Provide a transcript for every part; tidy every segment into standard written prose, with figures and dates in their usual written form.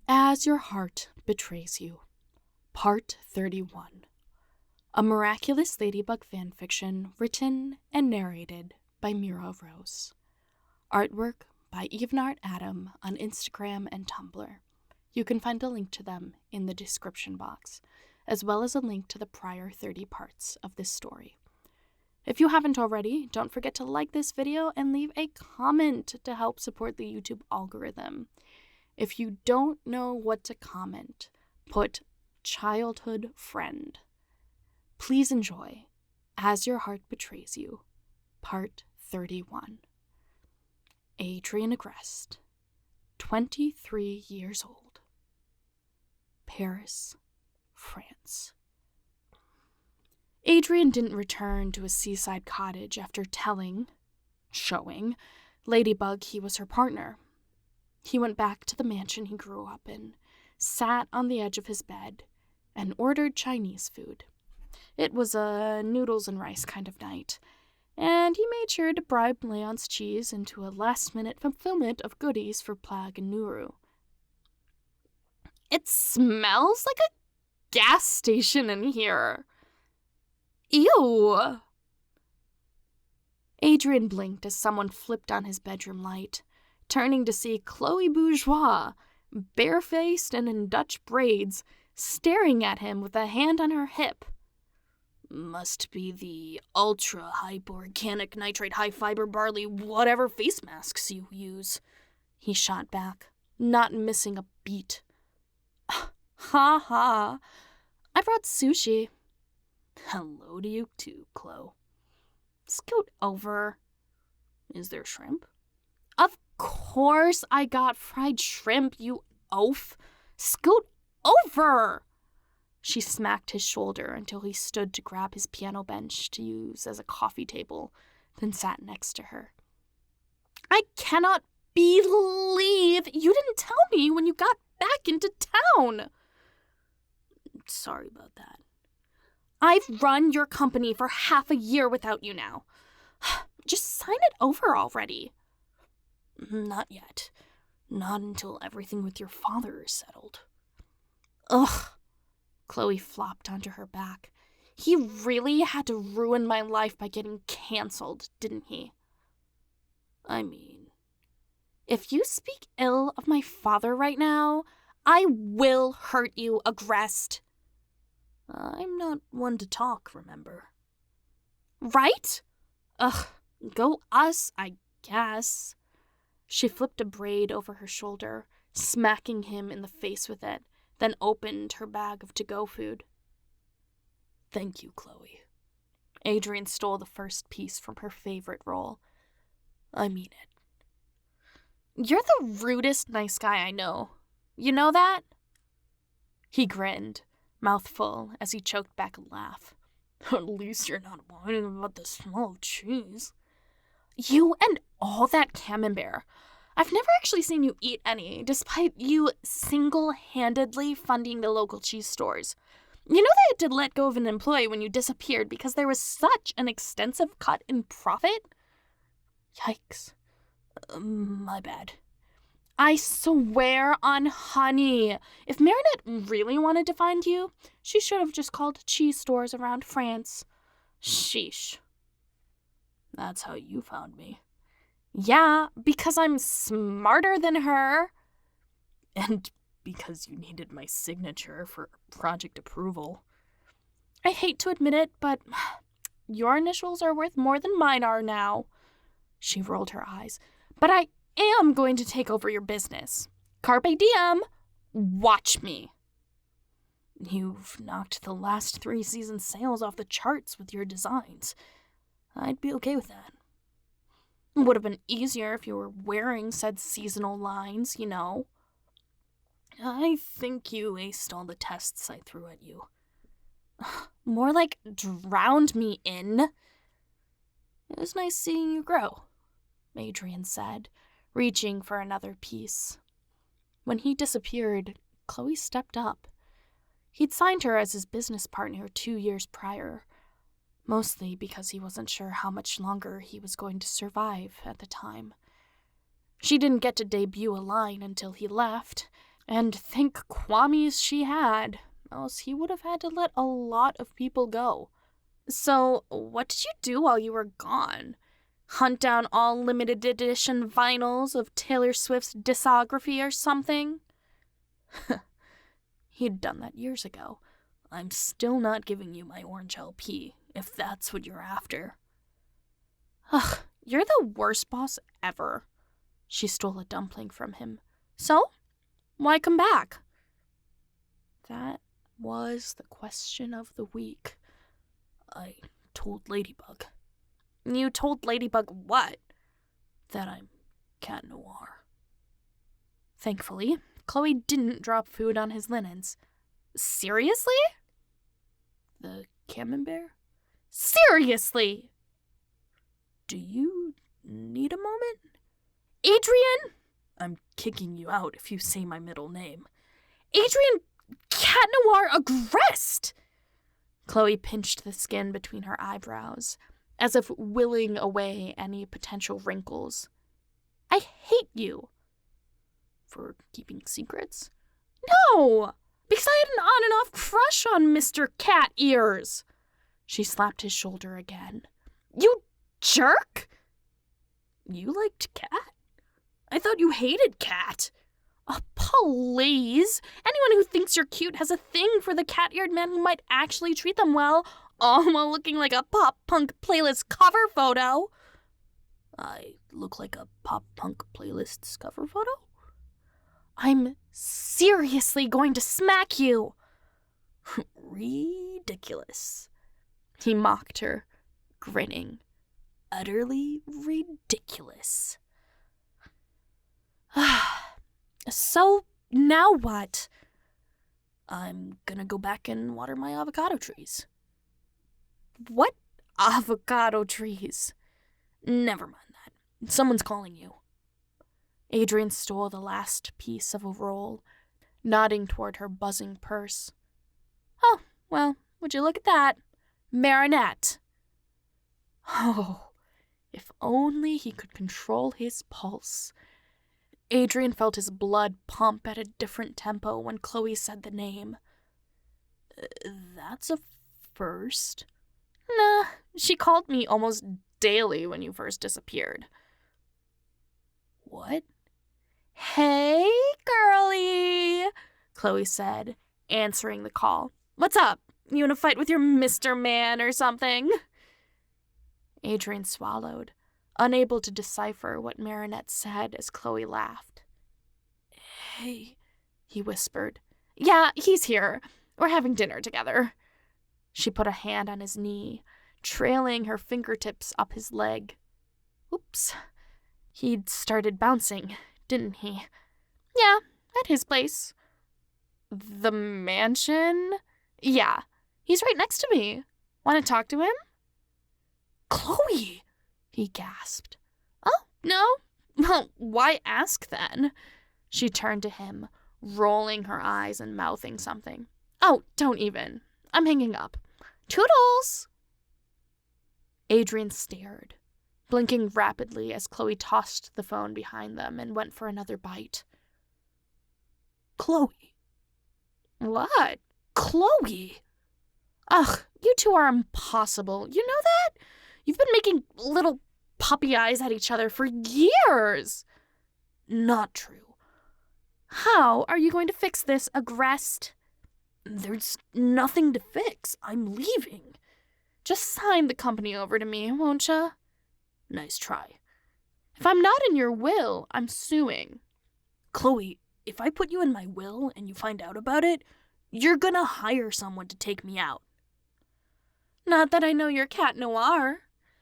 As Your Heart Betrays You, Part 31. A Miraculous Ladybug Fanfiction written and narrated by Mira Rose. Artwork by Evenart Adam on Instagram and Tumblr. You can find a link to them in the description box, as well as a link to the prior 30 parts of this story. If you haven't already, don't forget to like this video and leave a comment to help support the YouTube algorithm. If you don't know what to comment, put childhood friend. Please enjoy As Your Heart Betrays You, Part 31. Adrien Agreste, 23 years old. Paris, France. Adrien didn't return to his seaside cottage after showing Ladybug he was her partner. He went back to the mansion he grew up in, sat on the edge of his bed, and ordered Chinese food. It was a noodles and rice kind of night, and he made sure to bribe Leon's cheese into a last-minute fulfillment of goodies for Plag and Nuru. It smells like a gas station in here. Ew! Adrien blinked as someone flipped on his bedroom light, turning to see Chloe Bourgeois, barefaced and in Dutch braids, staring at him with a hand on her hip. Must be the ultra-hypoorganic nitrate high-fiber barley whatever face masks you use, he shot back, not missing a beat. Ha ha, I brought sushi. Hello to you too, Chloe. Scoot over. Is there shrimp? Of course I got fried shrimp, you oaf. Scoot over! She smacked his shoulder until he stood to grab his piano bench to use as a coffee table, then sat next to her. I cannot believe you didn't tell me when you got back into town. Sorry about that. I've run your company for half a year without you now. Just sign it over already. Not yet. Not until everything with your father is settled. Ugh. Chloe flopped onto her back. He really had to ruin my life by getting canceled, didn't he? I mean, if you speak ill of my father right now, I will hurt you, Agreste. I'm not one to talk, remember? Right? Ugh, go us, I guess. She flipped a braid over her shoulder, smacking him in the face with it, then opened her bag of to-go food. Thank you, Chloe. Adrien stole the first piece from her favorite roll. I mean it. You're the rudest nice guy I know. You know that? He grinned, mouth full, as he choked back a laugh. At least you're not whining about the smell of cheese. You and all that camembert. I've never actually seen you eat any, despite you single-handedly funding the local cheese stores. You know they had to let go of an employee when you disappeared because there was such an extensive cut in profit? Yikes. My bad. I swear on honey, if Marinette really wanted to find you, she should have just called cheese stores around France. Sheesh. That's how you found me. Yeah, because I'm smarter than her. And because you needed my signature for project approval. I hate to admit it, but your initials are worth more than mine are now. She rolled her eyes. But I am going to take over your business. Carpe diem. Watch me. You've knocked the last 3 season sales off the charts with your designs. I'd be okay with that. Would have been easier if you were wearing said seasonal lines, you know. I think you aced all the tests I threw at you. More like drowned me in. It was nice seeing you grow, Adrien said, reaching for another piece. When he disappeared, Chloe stepped up. He'd signed her as his business partner 2 years prior, mostly because he wasn't sure how much longer he was going to survive at the time. She didn't get to debut a line until he left, And think Kwame's she had, else he would have had to let a lot of people go. So, what did you do while you were gone? Hunt down all limited edition vinyls of Taylor Swift's discography or something? He'd done that years ago. I'm still not giving you my orange LP, if that's what you're after. Ugh, you're the worst boss ever. She stole a dumpling from him. So, why come back? That was the question of the week. I told Ladybug. You told Ladybug what? That I'm Cat Noir. Thankfully, Chloe didn't drop food on his linens. Seriously? The camembert? Seriously! Do you need a moment? Adrien? I'm kicking you out if you say my middle name. Adrien, Cat Noir aggressed! Chloe pinched the skin between her eyebrows, as if willing away any potential wrinkles. I hate you. For keeping secrets? No! Because I had an on and off crush on Mr. Cat Ears. She slapped his shoulder again. You jerk! You liked Cat? I thought you hated Cat. Oh, please. Anyone who thinks you're cute has a thing for the cat-eared man who might actually treat them well, all while looking like a pop-punk playlist cover photo. I look like a pop-punk playlist's cover photo? I'm seriously going to smack you. Ridiculous. He mocked her, grinning. Utterly ridiculous. So, now what? I'm gonna go back and water my avocado trees. What avocado trees? Never mind that. Someone's calling you. Adrien stole the last piece of a roll, nodding toward her buzzing purse. Oh, well, would you look at that? Marinette. Oh, if only he could control his pulse. Adrien felt his blood pump at a different tempo when Chloe said the name. That's a first. Nah, she called me almost daily when you first disappeared. What? Hey, girlie, Chloe said, answering the call. What's up? You in a fight with your Mr. Man or something? Adrien swallowed, unable to decipher what Marinette said as Chloe laughed. Hey, he whispered. Yeah, he's here. We're having dinner together. She put a hand on his knee, trailing her fingertips up his leg. Oops. He'd started bouncing, didn't he? Yeah, at his place. The mansion? Yeah, he's right next to me. Want to talk to him? Chloe! He gasped. Oh, no? Well, why ask then? She turned to him, rolling her eyes and mouthing something. Oh, don't even. I'm hanging up. Toodles! Adrien stared, blinking rapidly as Chloe tossed the phone behind them and went for another bite. Chloe. What? Chloe? Ugh, you two are impossible. You know that? You've been making little puppy eyes at each other for years. Not true. How are you going to fix this, Agrest? There's nothing to fix. I'm leaving. Just sign the company over to me, won't ya? Nice try. If I'm not in your will, I'm suing. Chloe, if I put you in my will and you find out about it, you're gonna hire someone to take me out. Not that I know you're Cat Noir.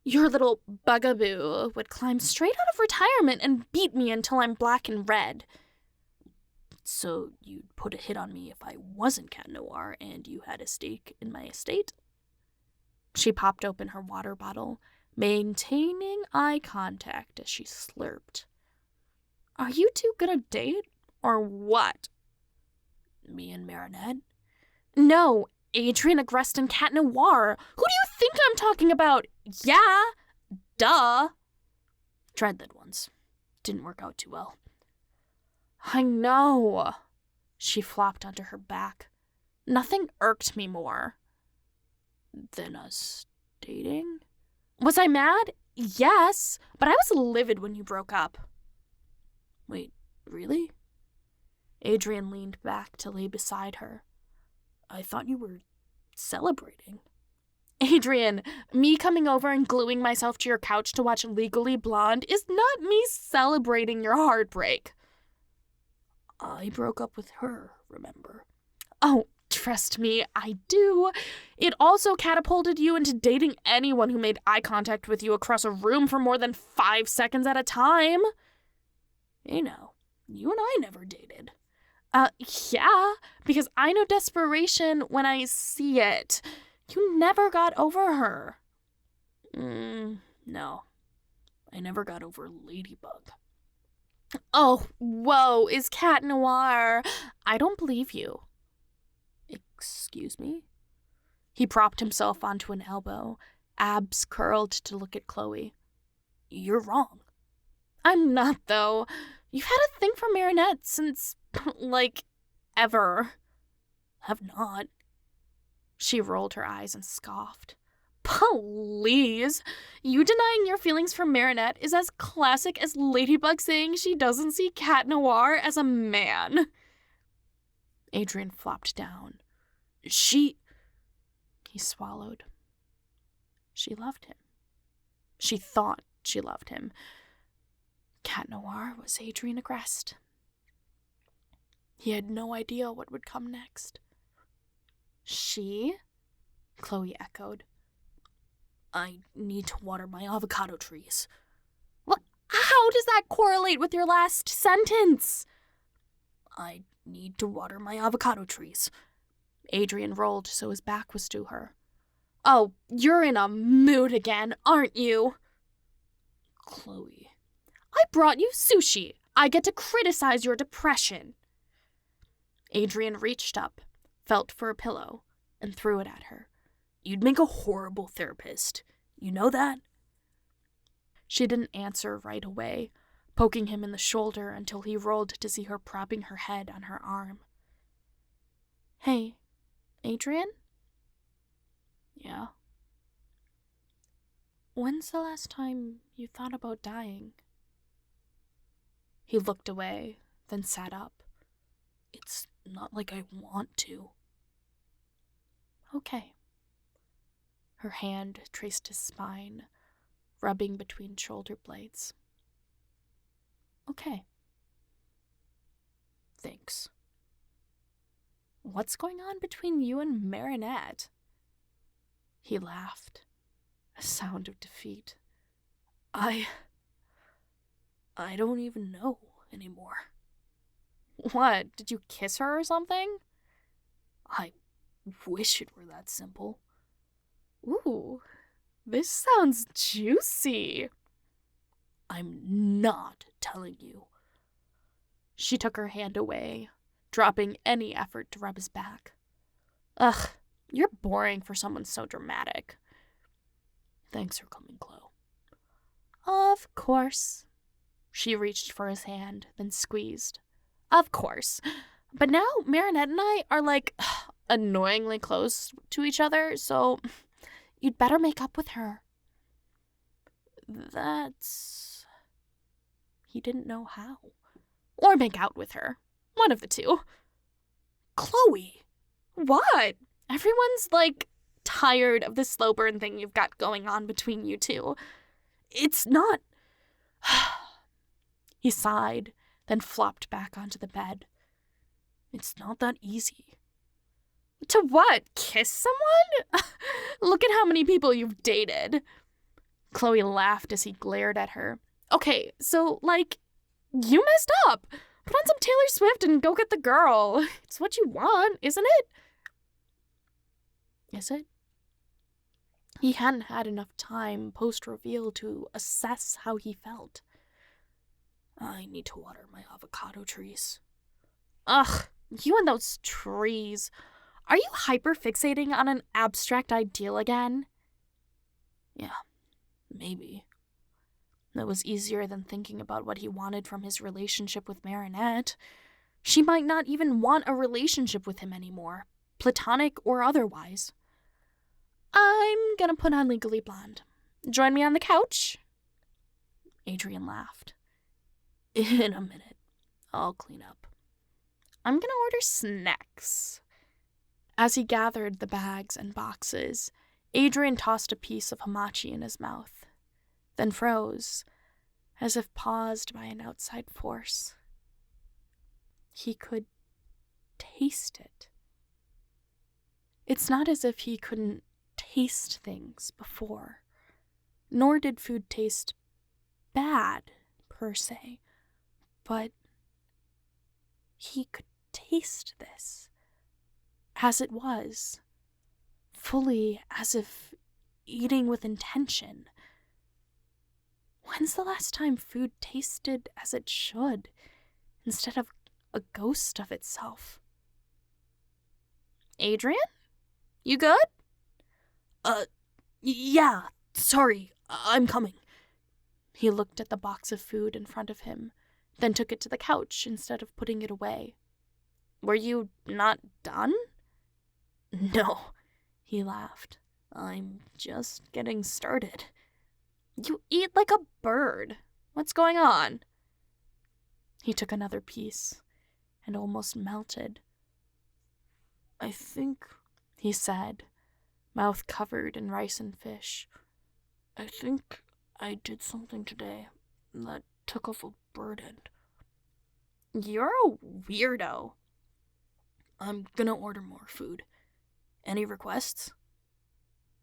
Your little bugaboo would climb straight out of retirement and beat me until I'm black and red. So you'd put a hit on me if I wasn't Cat Noir and you had a stake in my estate? She popped open her water bottle, maintaining eye contact as she slurped. Are you two gonna date, or what? Me and Marinette? No, Adrien, Agrest, and Cat Noir. Who do you think I'm talking about? Yeah, duh. Tried that once. Didn't work out too well. I know. She flopped onto her back. Nothing irked me more than us dating. Was I mad? Yes, but I was livid when you broke up. Wait, really? Adrien leaned back to lay beside her. I thought you were celebrating. Adrien, me coming over and gluing myself to your couch to watch Legally Blonde is not me celebrating your heartbreak. I broke up with her, remember? Oh, trust me, I do. It also catapulted you into dating anyone who made eye contact with you across a room for more than 5 seconds at a time. You know, you and I never dated. Yeah, because I know desperation when I see it. You never got over her. No. I never got over Ladybug. Oh, whoa, is Cat Noir. I don't believe you. Excuse me? He propped himself onto an elbow, abs curled to look at Chloe. You're wrong. I'm not, though. You've had a thing for Marinette since, ever. Have not. She rolled her eyes and scoffed. Please. You denying your feelings for Marinette is as classic as Ladybug saying she doesn't see Cat Noir as a man. Adrien flopped down. He swallowed. She loved him. She thought she loved him. Cat Noir was Adrien aggressed. He had no idea what would come next. She? Chloe echoed. I need to water my avocado trees. Well, how does that correlate with your last sentence? I need to water my avocado trees. Adrien rolled so his back was to her. Oh, you're in a mood again, aren't you? Chloe. I brought you sushi. I get to criticize your depression. Adrien reached up, felt for a pillow, and threw it at her. You'd make a horrible therapist. You know that? She didn't answer right away, poking him in the shoulder until he rolled to see her propping her head on her arm. Hey, Adrien? Yeah? When's the last time you thought about dying? He looked away, then sat up. It's not like I want to. Okay. Her hand traced his spine, rubbing between shoulder blades. Okay. Thanks. What's going on between you and Marinette? He laughed, a sound of defeat. I don't even know anymore. What? Did you kiss her or something? I wish it were that simple. Ooh, this sounds juicy. I'm not telling you. She took her hand away, dropping any effort to rub his back. Ugh, you're boring for someone so dramatic. Thanks for coming, Chloe. Of course. She reached for his hand, then squeezed. Of course. But now Marinette and I are annoyingly close to each other, so you'd better make up with her. That's... He didn't know how. Or make out with her. One of the two. Chloe! What? Everyone's, tired of the slow burn thing you've got going on between you two. It's not... He sighed, then flopped back onto the bed. It's not that easy. To what? Kiss someone? Look at how many people you've dated. Chloe laughed as he glared at her. Okay, so, you messed up. Put on some Taylor Swift and go get the girl. It's what you want, isn't it? Is it? He hadn't had enough time post-reveal to assess how he felt. I need to water my avocado trees. Ugh, you and those trees. Are you hyper-fixating on an abstract ideal again? Yeah, maybe. That was easier than thinking about what he wanted from his relationship with Marinette. She might not even want a relationship with him anymore, platonic or otherwise. I'm gonna put on Legally Blonde. Join me on the couch? Adrien laughed. In a minute. I'll clean up. I'm gonna order snacks. As he gathered the bags and boxes, Adrien tossed a piece of hamachi in his mouth, then froze, as if paused by an outside force. He could taste it. It's not as if he couldn't taste things before, nor did food taste bad, per se, but he could taste this as it was, fully, as if eating with intention. When's the last time food tasted as it should, instead of a ghost of itself? Adrien? You good? Yeah, sorry, I'm coming. He looked at the box of food in front of him, then took it to the couch instead of putting it away. Were you not done? No, he laughed. I'm just getting started. You eat like a bird. What's going on? He took another piece and almost melted. I think, he said, mouth covered in rice and fish. I think I did something today that took off a burden. You're a weirdo. I'm gonna order more food. Any requests?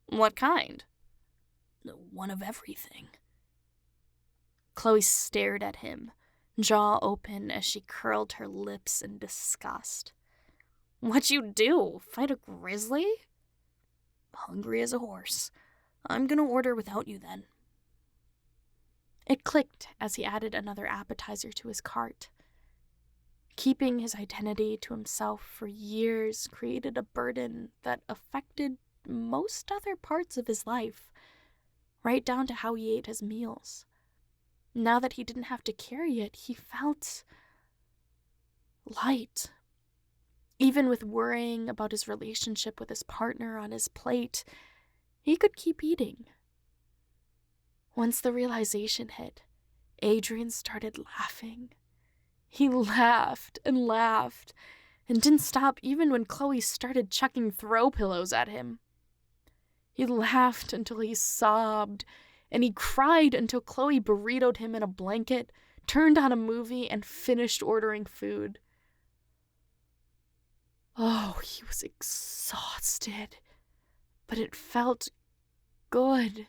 What kind? One of everything. Chloe stared at him, jaw open as she curled her lips in disgust. What'd you do? Fight a grizzly? Hungry as a horse. I'm gonna order without you then. It clicked as he added another appetizer to his cart. Keeping his identity to himself for years created a burden that affected most other parts of his life, right down to how he ate his meals. Now that he didn't have to carry it, he felt light. Even with worrying about his relationship with his partner on his plate, he could keep eating. Once the realization hit, Adrien started laughing. He laughed and didn't stop even when Chloe started chucking throw pillows at him. He laughed until he sobbed, and he cried until Chloe burritoed him in a blanket, turned on a movie, and finished ordering food. Oh, he was exhausted, but it felt good.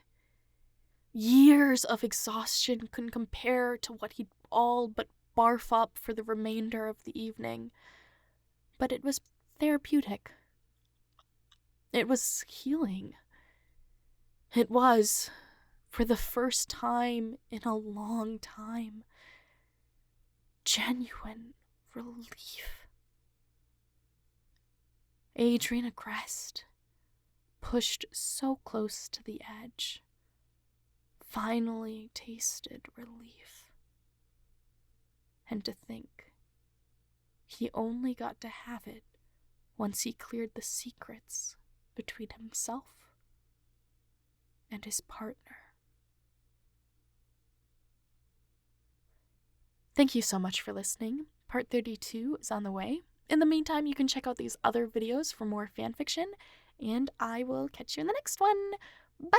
Years of exhaustion couldn't compare to what he'd all but barf up for the remainder of the evening, but it was therapeutic. It was healing. It was, for the first time in a long time, genuine relief. Adrien aggressed, pushed so close to the edge, finally tasted relief. And to think, he only got to have it once he cleared the secrets between himself and his partner. Thank you so much for listening. Part 32 is on the way. In the meantime, you can check out these other videos for more fanfiction, and I will catch you in the next one. Bye!